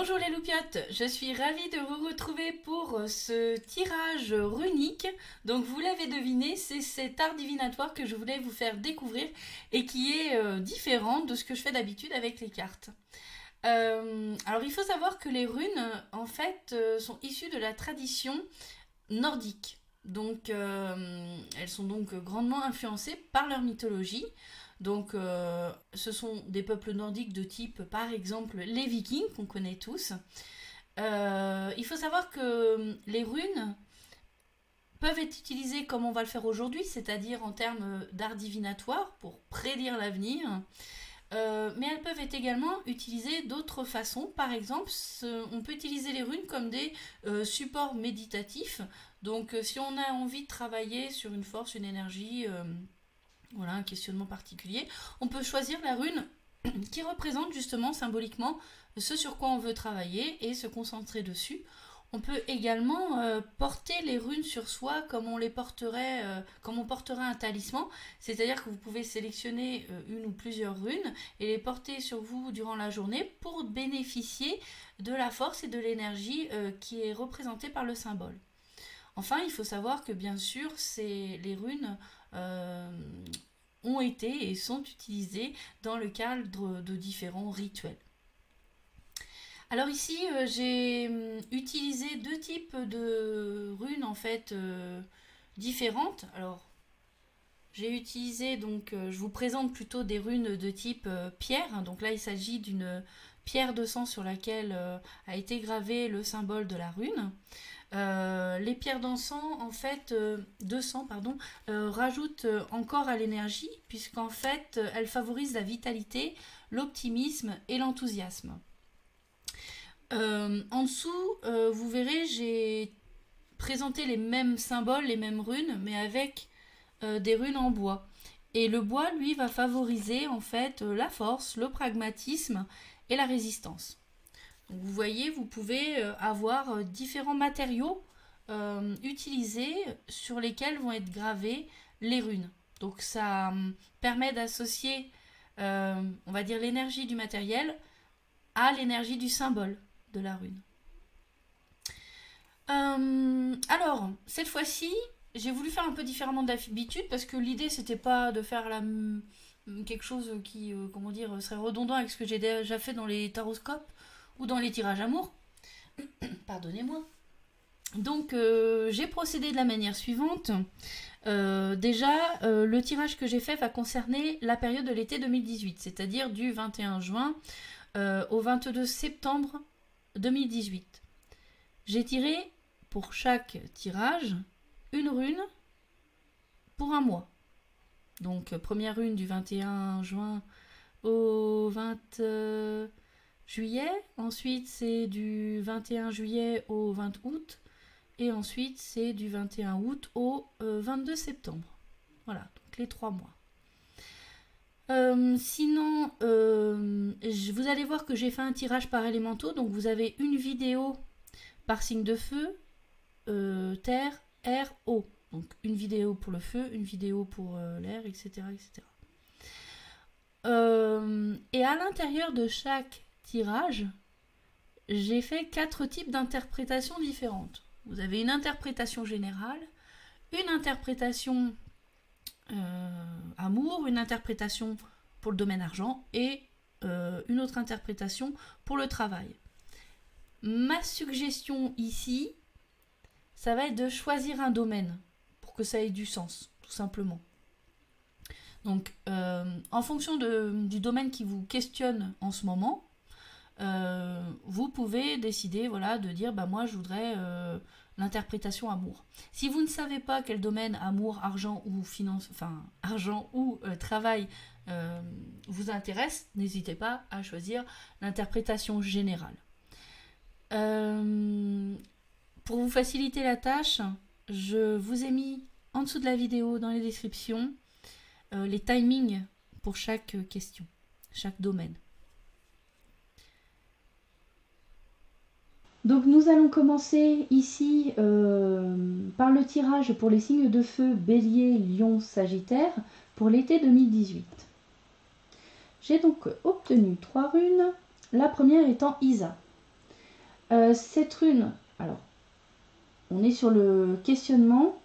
Bonjour les loupiottes, je suis ravie de vous retrouver pour ce tirage runique. Donc vous l'avez deviné, c'est cet art divinatoire que je voulais vous faire découvrir et qui est différent de ce que je fais d'habitude avec les cartes. Alors il faut savoir que les runes en fait sont issues de la tradition nordique. Donc elles sont donc grandement influencées par leur mythologie. Donc ce sont des peuples nordiques de type par exemple les Vikings qu'on connaît tous. Il faut savoir que les runes peuvent être utilisées comme on va le faire aujourd'hui, c'est-à-dire en termes d'art divinatoire pour prédire l'avenir. Mais elles peuvent être également utilisées d'autres façons. Par exemple, on peut utiliser les runes comme des supports méditatifs. Donc si on a envie de travailler sur une force, une énergie, voilà, un questionnement particulier, on peut choisir la rune qui représente justement symboliquement ce sur quoi on veut travailler et se concentrer dessus. On peut également porter les runes sur soi comme on les porterait, comme on porterait un talisman, c'est-à-dire que vous pouvez sélectionner une ou plusieurs runes et les porter sur vous durant la journée pour bénéficier de la force et de l'énergie qui est représentée par le symbole. Enfin, il faut savoir que bien sûr, les runes ont été et sont utilisées dans le cadre de différents rituels. Alors ici, j'ai utilisé deux types de runes en fait différentes. Alors, j'ai utilisé donc, je vous présente plutôt des runes de type pierre. Donc là, il s'agit d'une pierre de sang sur laquelle a été gravé le symbole de la rune. Les pierres d'encens, en fait, de sang, pardon, rajoutent encore à l'énergie, puisqu'en fait, elles favorisent la vitalité, l'optimisme et l'enthousiasme. En dessous, vous verrez, j'ai présenté les mêmes symboles, les mêmes runes, mais avec des runes en bois. Et le bois, lui, va favoriser en fait la force, le pragmatisme et la résistance. Donc, vous voyez, vous pouvez avoir différents matériaux utilisés sur lesquels vont être gravées les runes. Donc ça permet d'associer, on va dire, l'énergie du matériel à l'énergie du symbole de la rune. Alors, cette fois-ci, j'ai voulu faire un peu différemment d'habitude parce que l'idée, c'était pas de faire quelque chose qui, comment dire, serait redondant avec ce que j'ai déjà fait dans les taroscopes ou dans les tirages amour. Pardonnez-moi. Donc j'ai procédé de la manière suivante. Déjà, le tirage que j'ai fait va concerner la période de l'été 2018, c'est-à-dire du 21 juin au 22 septembre 2018. J'ai tiré pour chaque tirage une rune pour un mois. Donc première rune du 21 juin au 20 juillet, ensuite c'est du 21 juillet au 20 août, et ensuite c'est du 21 août au 22 septembre. Voilà, donc les 3 mois. Sinon, vous allez voir que j'ai fait un tirage par élémentaux, donc vous avez une vidéo par signe de feu, terre, air, eau. Donc une vidéo pour le feu, une vidéo pour l'air, etc. etc. Et à l'intérieur de chaque tirage, j'ai fait 4 types d'interprétations différentes. Vous avez une interprétation générale, une interprétation amour, une interprétation pour le domaine argent et une autre interprétation pour le travail. Ma suggestion ici, ça va être de choisir un domaine pour que ça ait du sens, tout simplement. Donc, en fonction du domaine qui vous questionne en ce moment, vous pouvez décider, voilà, de dire, bah moi je voudrais l'interprétation amour. Si vous ne savez pas quel domaine amour, argent ou finance, enfin argent ou travail vous intéresse, n'hésitez pas à choisir l'interprétation générale. Pour vous faciliter la tâche, je vous ai mis en dessous de la vidéo, dans les descriptions, les timings pour chaque question, chaque domaine. Donc nous allons commencer ici par le tirage pour les signes de feu Bélier, Lion, Sagittaire pour l'été 2018. J'ai donc obtenu 3 runes, la première étant Isa. Cette rune, alors, on est sur le questionnement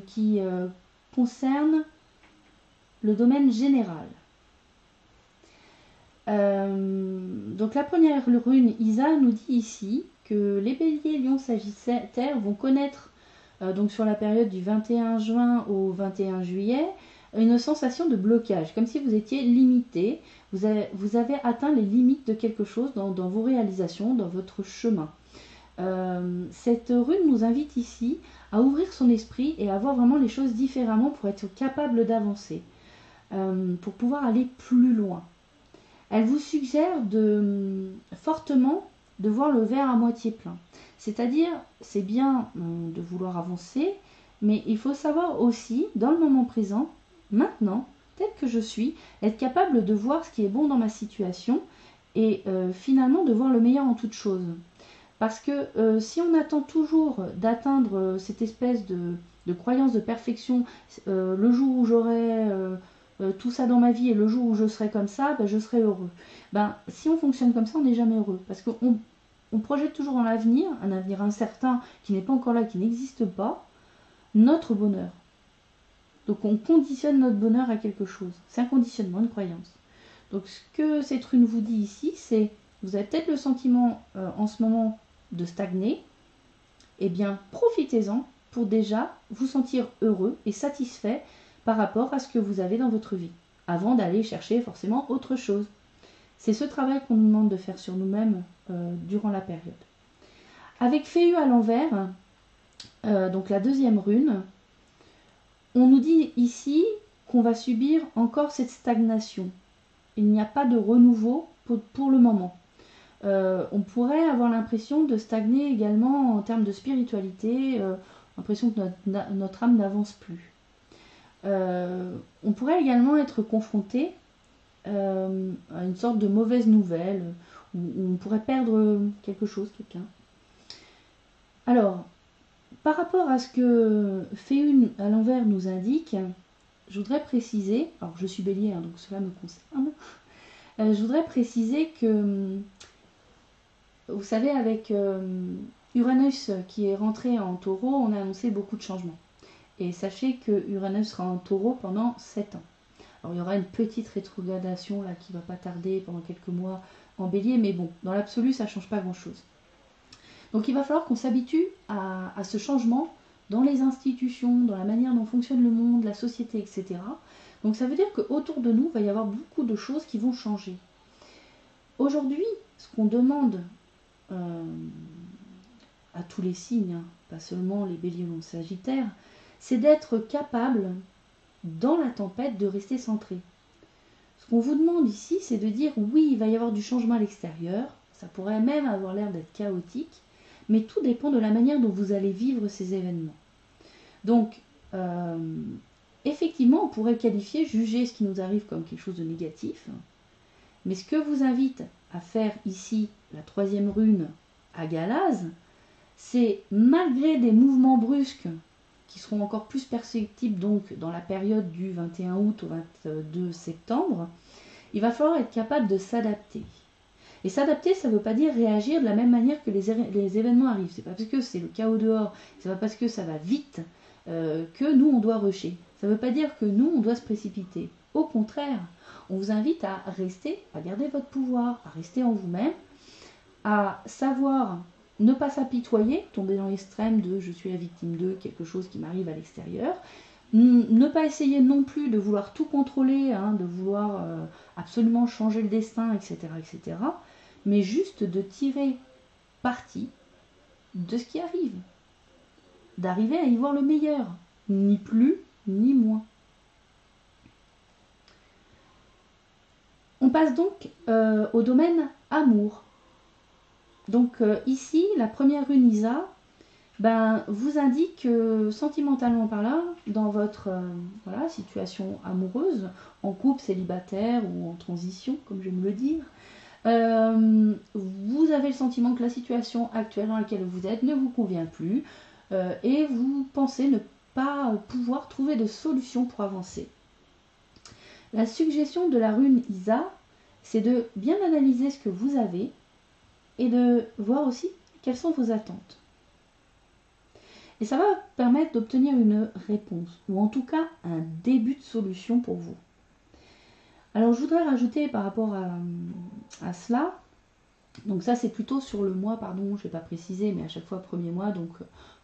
qui concerne le domaine général. Donc la première rune Isa nous dit ici que les béliers, lions, sagittaires vont connaître, donc sur la période du 21 juin au 21 juillet, une sensation de blocage, comme si vous étiez limité, vous avez atteint les limites de quelque chose dans vos réalisations, dans votre chemin. Cette rune nous invite ici à ouvrir son esprit et à voir vraiment les choses différemment pour être capable d'avancer, pour pouvoir aller plus loin. Elle vous suggère fortement de voir le verre à moitié plein. C'est-à-dire, c'est bien de vouloir avancer, mais il faut savoir aussi, dans le moment présent, maintenant, tel que je suis, être capable de voir ce qui est bon dans ma situation et finalement de voir le meilleur en toute chose. Parce que si on attend toujours d'atteindre cette espèce de croyance de perfection, le jour où j'aurai tout ça dans ma vie et le jour où je serai comme ça, ben, je serai heureux. Ben, si on fonctionne comme ça, on n'est jamais heureux. Parce qu'on projette toujours dans l'avenir, un avenir incertain qui n'est pas encore là, qui n'existe pas, notre bonheur. Donc on conditionne notre bonheur à quelque chose. C'est un conditionnement, une croyance. Donc ce que cette rune vous dit ici, c'est, vous avez peut-être le sentiment en ce moment de stagner, eh bien profitez-en pour déjà vous sentir heureux et satisfait par rapport à ce que vous avez dans votre vie, avant d'aller chercher forcément autre chose. C'est ce travail qu'on nous demande de faire sur nous-mêmes durant la période. Avec Féu à l'envers, donc la deuxième rune, on nous dit ici qu'on va subir encore cette stagnation. Il n'y a pas de renouveau pour le moment. On pourrait avoir l'impression de stagner également en termes de spiritualité, l'impression que notre âme n'avance plus. On pourrait également être confronté à une sorte de mauvaise nouvelle, où on pourrait perdre quelque chose, quelqu'un. Alors, par rapport à ce que Féune à l'envers nous indique, je voudrais préciser, alors je suis bélier, donc cela me concerne, je voudrais préciser que, vous savez, avec Uranus qui est rentré en taureau, on a annoncé beaucoup de changements. Et sachez que Uranus sera en taureau pendant 7 ans. Alors il y aura une petite rétrogradation là qui ne va pas tarder pendant quelques mois en bélier, mais bon, dans l'absolu, ça ne change pas grand-chose. Donc il va falloir qu'on s'habitue à ce changement dans les institutions, dans la manière dont fonctionne le monde, la société, etc. Donc ça veut dire qu'autour de nous, il va y avoir beaucoup de choses qui vont changer. Aujourd'hui, ce qu'on demande à tous les signes, pas seulement les béliers ou les sagittaires, c'est d'être capable, dans la tempête, de rester centré. Ce qu'on vous demande ici, c'est de dire oui, il va y avoir du changement à l'extérieur, ça pourrait même avoir l'air d'être chaotique, mais tout dépend de la manière dont vous allez vivre ces événements. Donc, effectivement, on pourrait qualifier, juger ce qui nous arrive comme quelque chose de négatif, mais ce que vous invite à faire ici, la troisième rune à Galaz, c'est malgré des mouvements brusques qui seront encore plus perceptibles donc dans la période du 21 août au 22 septembre, il va falloir être capable de s'adapter. Et s'adapter, ça ne veut pas dire réagir de la même manière que les événements arrivent. C'est pas parce que c'est le chaos dehors, c'est pas parce que ça va vite que nous on doit rusher. Ça ne veut pas dire que nous on doit se précipiter. Au contraire, on vous invite à rester, à garder votre pouvoir, à rester en vous-même, à savoir ne pas s'apitoyer, tomber dans l'extrême de je suis la victime de quelque chose qui m'arrive à l'extérieur, ne pas essayer non plus de vouloir tout contrôler, de vouloir absolument changer le destin, etc., etc., mais juste de tirer parti de ce qui arrive, d'arriver à y voir le meilleur, ni plus ni moins. On passe donc au domaine amour. Donc ici, la première rune Isa vous indique sentimentalement parlant, dans votre situation amoureuse, en couple, célibataire ou en transition, comme j'aime le dire, vous avez le sentiment que la situation actuelle dans laquelle vous êtes ne vous convient plus et vous pensez ne pas pouvoir trouver de solution pour avancer. La suggestion de la rune Isa, c'est de bien analyser ce que vous avez et de voir aussi quelles sont vos attentes. Et ça va permettre d'obtenir une réponse, ou en tout cas un début de solution pour vous. Alors je voudrais rajouter par rapport à cela, donc ça c'est plutôt sur le mois, pardon, je n'ai pas précisé, mais à chaque fois premier mois, donc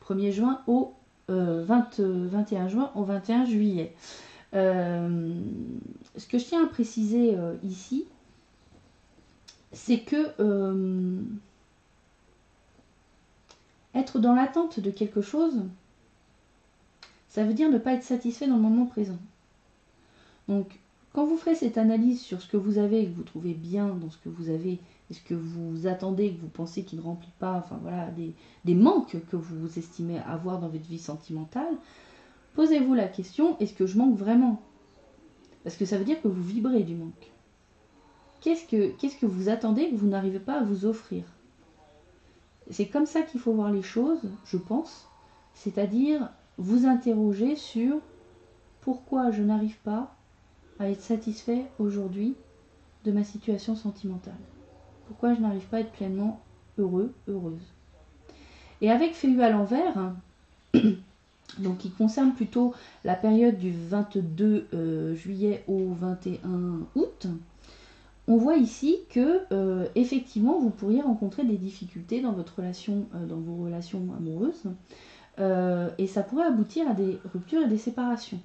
1er juin au 21 juin au 21 juillet. Ce que je tiens à préciser ici, c'est que être dans l'attente de quelque chose, ça veut dire ne pas être satisfait dans le moment présent. Donc, quand vous ferez cette analyse sur ce que vous avez et que vous trouvez bien dans ce que vous avez, et ce que vous attendez, que vous pensez qu'il ne remplit pas, enfin voilà, des manques que vous estimez avoir dans votre vie sentimentale, posez-vous la question, est-ce que je manque vraiment? Parce que ça veut dire que vous vibrez du manque. Qu'est-ce que vous attendez que vous n'arrivez pas à vous offrir? C'est comme ça qu'il faut voir les choses, je pense. C'est-à-dire vous interroger sur pourquoi je n'arrive pas à être satisfait aujourd'hui de ma situation sentimentale. Pourquoi je n'arrive pas à être pleinement heureux, heureuse. Et avec Féu à l'envers, donc qui concerne plutôt la période du 22 juillet au 21 août, on voit ici que effectivement vous pourriez rencontrer des difficultés dans votre relation, dans vos relations amoureuses, et ça pourrait aboutir à des ruptures et des séparations.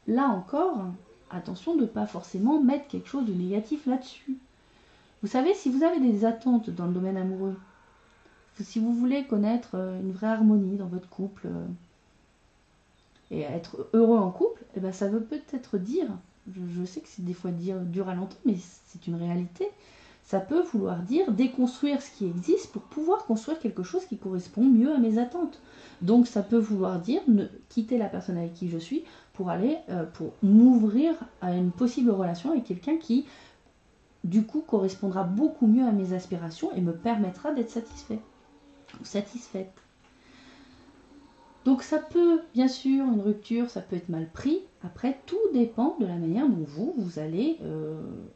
Là encore, attention de ne pas forcément mettre quelque chose de négatif là-dessus. Vous savez, si vous avez des attentes dans le domaine amoureux, si vous voulez connaître une vraie harmonie dans votre couple et être heureux en couple, eh ben ça veut peut-être dire, je sais que c'est des fois dur à l'entendre, mais c'est une réalité, ça peut vouloir dire déconstruire ce qui existe pour pouvoir construire quelque chose qui correspond mieux à mes attentes. Donc ça peut vouloir dire quitter la personne avec qui je suis pour aller, pour m'ouvrir à une possible relation avec quelqu'un qui, du coup, correspondra beaucoup mieux à mes aspirations et me permettra d'être satisfait ou satisfaite. Donc ça peut, bien sûr, une rupture, ça peut être mal pris. Après, tout dépend de la manière dont vous allez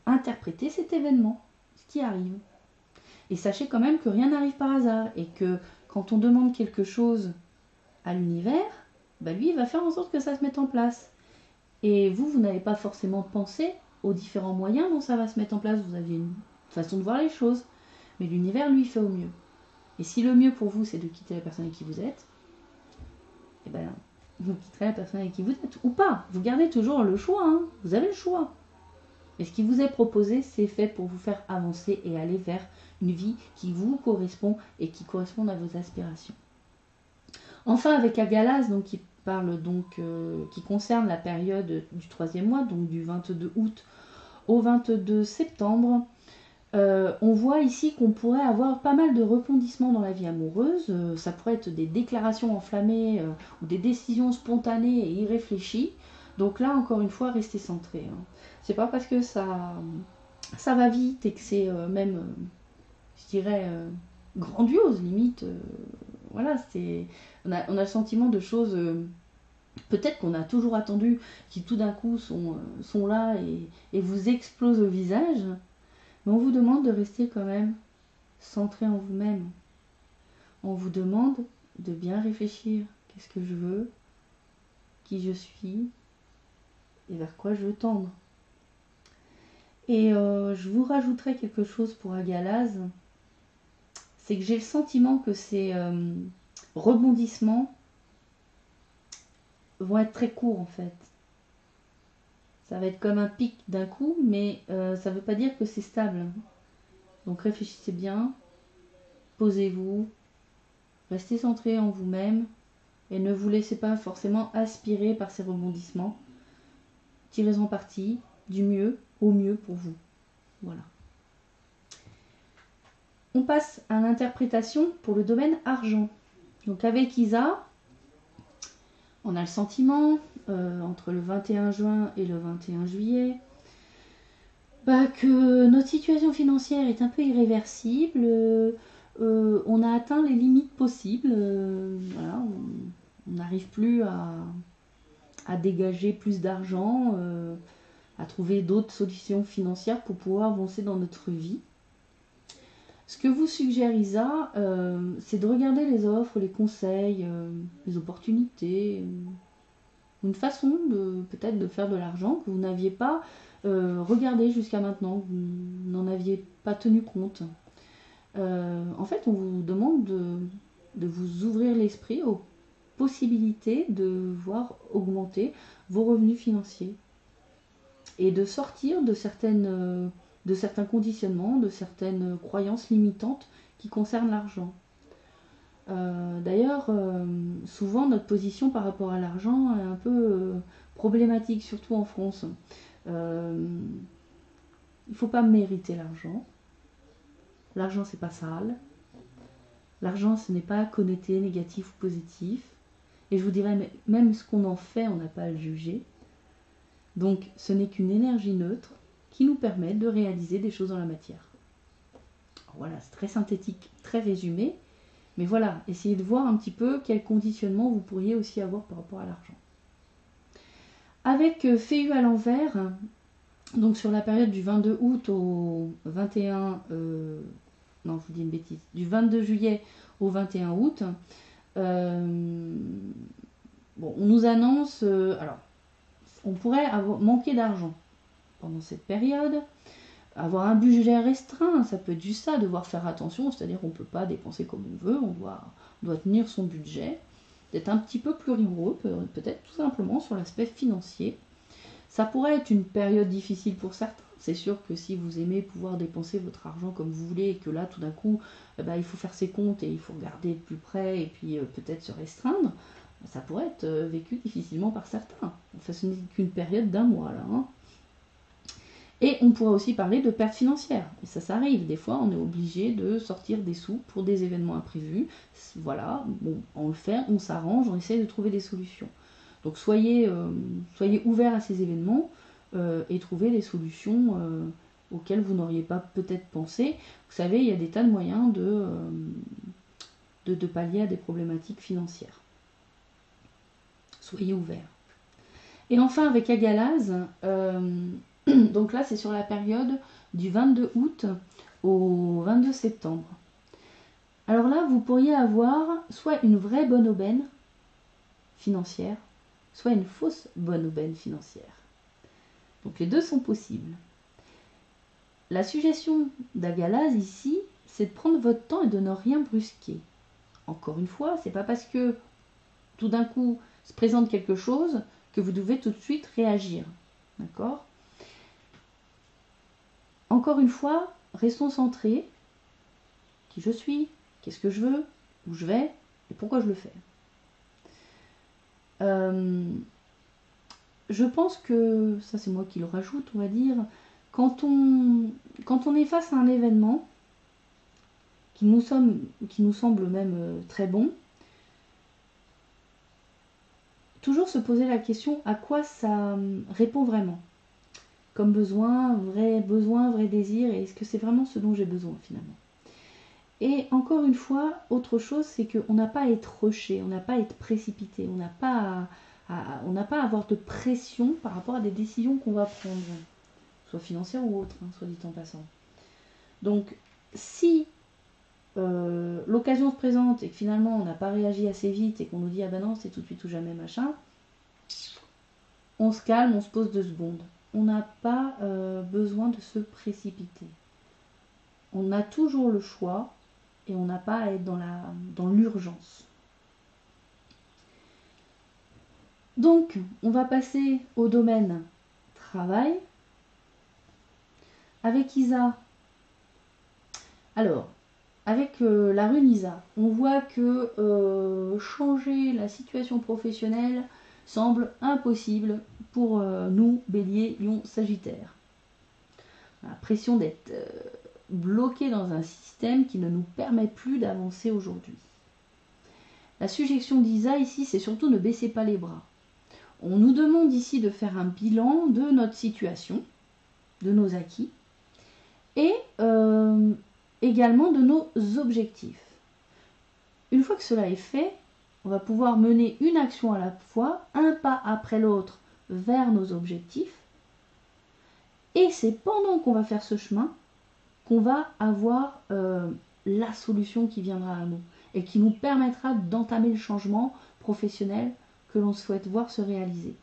interpréter cet événement, ce qui arrive. Et sachez quand même que rien n'arrive par hasard et que quand on demande quelque chose à l'univers, bah lui, il va faire en sorte que ça se mette en place. Et vous n'avez pas forcément pensé aux différents moyens dont ça va se mettre en place. Vous aviez une façon de voir les choses. Mais l'univers, lui, fait au mieux. Et si le mieux pour vous, c'est de quitter la personne avec qui vous êtes, eh ben, vous quitterez la personne avec qui vous êtes. Ou pas. Vous gardez toujours le choix. Hein. Vous avez le choix. Et ce qui vous est proposé, c'est fait pour vous faire avancer et aller vers une vie qui vous correspond et qui correspond à vos aspirations. Enfin, avec Agalaz, donc, qui parle donc, qui concerne la période du 3e mois, donc du 22 août au 22 septembre, on voit ici qu'on pourrait avoir pas mal de rebondissements dans la vie amoureuse. Ça pourrait être des déclarations enflammées ou des décisions spontanées et irréfléchies. Donc là, encore une fois, restez centré. Hein. C'est pas parce que ça va vite et que c'est même, je dirais, grandiose, limite. Voilà, on a le sentiment de choses peut-être qu'on a toujours attendu, qui tout d'un coup sont là et vous explosent au visage. Mais on vous demande de rester quand même centré en vous-même. On vous demande de bien réfléchir. Qu'est-ce que je veux? Qui je suis? Et vers quoi je veux tendre? Et je vous rajouterai quelque chose pour Agalaz. C'est que j'ai le sentiment que ces rebondissements vont être très courts en fait. Ça va être comme un pic d'un coup, mais ça ne veut pas dire que c'est stable. Donc réfléchissez bien, posez-vous, restez centré en vous-même et ne vous laissez pas forcément aspirer par ces rebondissements. Tirez-en parti du mieux au mieux pour vous. Voilà. On passe à l'interprétation pour le domaine argent. Donc avec Isa, on a le sentiment, entre le 21 juin et le 21 juillet, que notre situation financière est un peu irréversible, on a atteint les limites possibles, voilà, on n'arrive plus à dégager plus d'argent, à trouver d'autres solutions financières pour pouvoir avancer dans notre vie. Ce que vous suggère Isa, c'est de regarder les offres, les conseils, les opportunités, une façon de peut-être de faire de l'argent que vous n'aviez pas regardé jusqu'à maintenant, que vous n'en aviez pas tenu compte. En fait, on vous demande de vous ouvrir l'esprit aux possibilités de voir augmenter vos revenus financiers et de sortir de certains conditionnements, de certaines croyances limitantes qui concernent l'argent. D'ailleurs, souvent notre position par rapport à l'argent est un peu problématique, surtout en France. Il ne faut pas mériter l'argent. L'argent, c'est pas sale. L'argent, ce n'est pas connoté négatif ou positif. Et je vous dirais, même ce qu'on en fait, on n'a pas à le juger. Donc, ce n'est qu'une énergie neutre qui nous permet de réaliser des choses dans la matière. Alors voilà, c'est très synthétique, très résumé. Mais voilà, essayez de voir un petit peu quel conditionnement vous pourriez aussi avoir par rapport à l'argent. Avec FEU à l'envers, donc sur la période du 22 août au 21... non, je vous dis une bêtise. Du 22 juillet au 21 août, on nous annonce... alors, on pourrait manquer d'argent pendant cette période. Avoir un budget restreint, ça peut être juste ça, devoir faire attention, c'est-à-dire qu'on ne peut pas dépenser comme on veut, on doit tenir son budget, d'être un petit peu plus rigoureux, peut-être tout simplement sur l'aspect financier. Ça pourrait être une période difficile pour certains, c'est sûr que si vous aimez pouvoir dépenser votre argent comme vous voulez, et que là tout d'un coup, il faut faire ses comptes et il faut regarder de plus près et puis peut-être se restreindre, ça pourrait être vécu difficilement par certains. Enfin, ce n'est qu'une période d'un mois là, hein. Et on pourrait aussi parler de pertes financières. Et ça arrive. Des fois, on est obligé de sortir des sous pour des événements imprévus. Voilà, bon, on le fait, on s'arrange, on essaie de trouver des solutions. Donc soyez ouverts à ces événements et trouvez des solutions auxquelles vous n'auriez pas peut-être pensé. Vous savez, il y a des tas de moyens de pallier à des problématiques financières. Soyez ouverts. Et enfin, avec Agalaz, donc là, c'est sur la période du 22 août au 22 septembre. Alors là, vous pourriez avoir soit une vraie bonne aubaine financière, soit une fausse bonne aubaine financière. Donc les deux sont possibles. La suggestion d'Agalaz ici, c'est de prendre votre temps et de ne rien brusquer. Encore une fois, c'est pas parce que tout d'un coup se présente quelque chose que vous devez tout de suite réagir. D'accord ? Encore une fois, restons centrés. Qui je suis, qu'est-ce que je veux, où je vais et pourquoi je le fais. Je pense que, ça c'est moi qui le rajoute, on va dire, quand on est face à un événement qui nous semble même très bon, toujours se poser la question à quoi ça répond vraiment. Comme besoin, vrai désir, et est-ce que c'est vraiment ce dont j'ai besoin finalement. Et encore une fois, autre chose, c'est qu'on n'a pas à être rushé, on n'a pas à être précipité, on n'a pas à avoir de pression par rapport à des décisions qu'on va prendre, soit financières ou autres, soit dit en passant. Donc, si l'occasion se présente et que finalement on n'a pas réagi assez vite et qu'on nous dit ah ben non, c'est tout de suite ou jamais machin, on se calme, on se pose 2 secondes. On n'a pas besoin de se précipiter. On a toujours le choix et on n'a pas à être dans l'urgence. Donc, on va passer au domaine travail. Avec Isa. Alors, avec la rune Isa, on voit que changer la situation professionnelle semble impossible pour nous, Bélier, Lion, Sagittaire. La pression d'être bloqué dans un système qui ne nous permet plus d'avancer aujourd'hui. La suggestion d'Isa ici, c'est surtout ne baissez pas les bras. On nous demande ici de faire un bilan de notre situation, de nos acquis, et également de nos objectifs. Une fois que cela est fait, on va pouvoir mener une action à la fois, un pas après l'autre vers nos objectifs, et c'est pendant qu'on va faire ce chemin qu'on va avoir la solution qui viendra à nous et qui nous permettra d'entamer le changement professionnel que l'on souhaite voir se réaliser.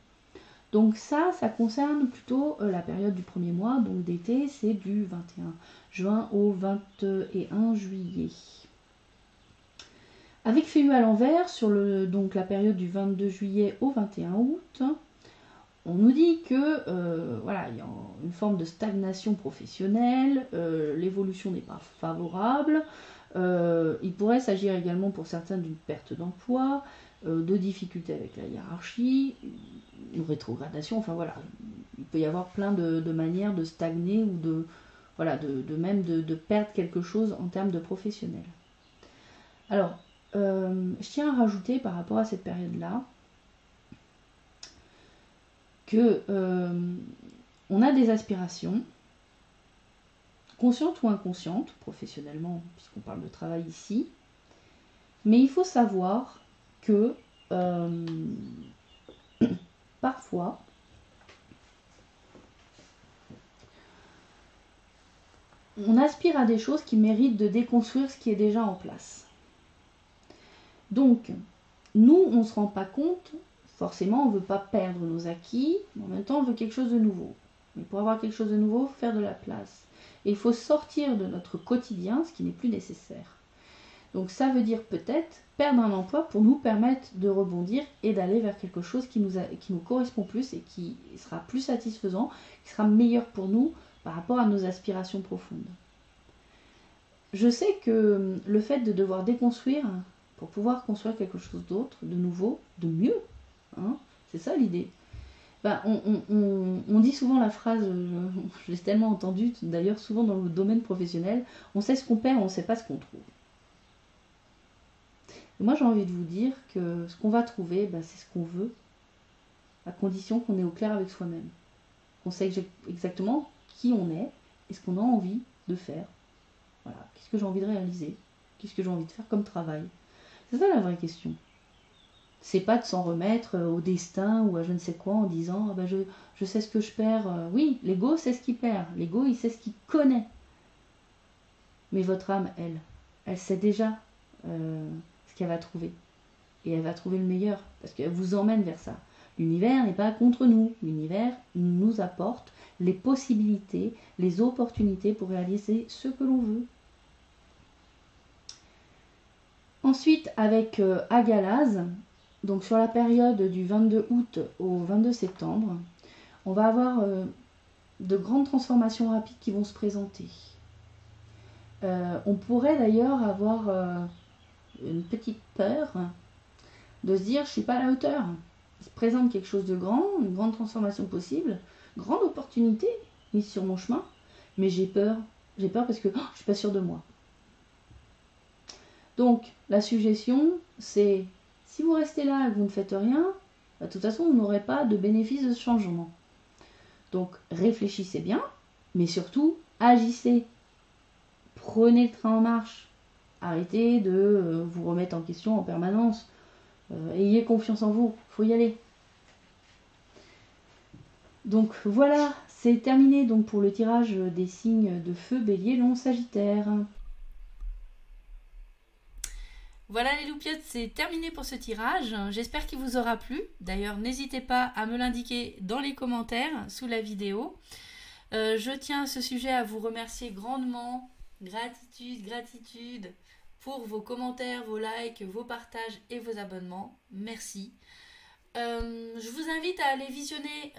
Donc ça concerne plutôt la période du premier mois, donc d'été, c'est du 21 juin au 21 juillet. Avec Feu à l'envers, sur donc la période du 22 juillet au 21 août, on nous dit que voilà, il y a une forme de stagnation professionnelle, l'évolution n'est pas favorable, il pourrait s'agir également pour certains d'une perte d'emploi, de difficultés avec la hiérarchie, une rétrogradation, enfin voilà, il peut y avoir plein de manières de stagner ou de perdre quelque chose en termes de professionnel. Alors, je tiens à rajouter par rapport à cette période-là que on a des aspirations, conscientes ou inconscientes, professionnellement, puisqu'on parle de travail ici, mais il faut savoir que parfois, on aspire à des choses qui méritent de déconstruire ce qui est déjà en place. Donc, nous, on ne se rend pas compte, forcément, on ne veut pas perdre nos acquis, mais en même temps, on veut quelque chose de nouveau. Mais pour avoir quelque chose de nouveau, il faut faire de la place. Et il faut sortir de notre quotidien, ce qui n'est plus nécessaire. Donc ça veut dire peut-être perdre un emploi pour nous permettre de rebondir et d'aller vers quelque chose qui nous correspond plus et qui sera plus satisfaisant, qui sera meilleur pour nous par rapport à nos aspirations profondes. Je sais que le fait de devoir déconstruire pour pouvoir construire quelque chose d'autre, de nouveau, de mieux, hein, c'est ça l'idée. Ben, on dit souvent la phrase, je l'ai tellement entendue, d'ailleurs souvent dans le domaine professionnel, on sait ce qu'on perd, on ne sait pas ce qu'on trouve. Et moi j'ai envie de vous dire que ce qu'on va trouver, ben, c'est ce qu'on veut, à condition qu'on est au clair avec soi-même. Qu'on sait exactement qui on est et ce qu'on a envie de faire. Voilà, qu'est-ce que j'ai envie de réaliser, qu'est-ce que j'ai envie de faire comme travail. C'est ça la vraie question. C'est pas de s'en remettre au destin ou à je ne sais quoi en disant ah ben je sais ce que je perds. Oui, l'ego sait ce qu'il perd. L'ego, il sait ce qu'il connaît. Mais votre âme, elle sait déjà ce qu'elle va trouver. Et elle va trouver le meilleur. Parce qu'elle vous emmène vers ça. L'univers n'est pas contre nous. L'univers nous apporte les possibilités, les opportunités pour réaliser ce que l'on veut. Ensuite, avec Agalaz, donc sur la période du 22 août au 22 septembre, on va avoir de grandes transformations rapides qui vont se présenter. On pourrait d'ailleurs avoir une petite peur de se dire je ne suis pas à la hauteur. Il se présente quelque chose de grand, une grande transformation possible, grande opportunité mise sur mon chemin, mais j'ai peur. J'ai peur parce que je ne suis pas sûre de moi. Donc, la suggestion, c'est si vous restez là et que vous ne faites rien, de toute façon, vous n'aurez pas de bénéfice de ce changement. Donc, réfléchissez bien, mais surtout, agissez. Prenez le train en marche. Arrêtez de vous remettre en question en permanence. Ayez confiance en vous, il faut y aller. Donc, voilà, c'est terminé donc, pour le tirage des signes de feu, bélier, lion, sagittaire. Voilà les loupiottes, c'est terminé pour ce tirage. J'espère qu'il vous aura plu. D'ailleurs, n'hésitez pas à me l'indiquer dans les commentaires sous la vidéo. Je tiens à ce sujet à vous remercier grandement. Gratitude pour vos commentaires, vos likes, vos partages et vos abonnements. Merci. Je vous invite à aller visionner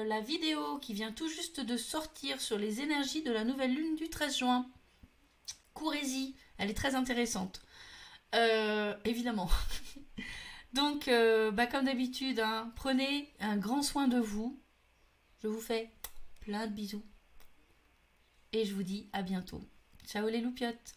la vidéo qui vient tout juste de sortir sur les énergies de la nouvelle lune du 13 juin. Courez-y, elle est très intéressante. Évidemment. Donc, comme d'habitude, hein, prenez un grand soin de vous. Je vous fais plein de bisous. Et je vous dis à bientôt. Ciao les loupiottes.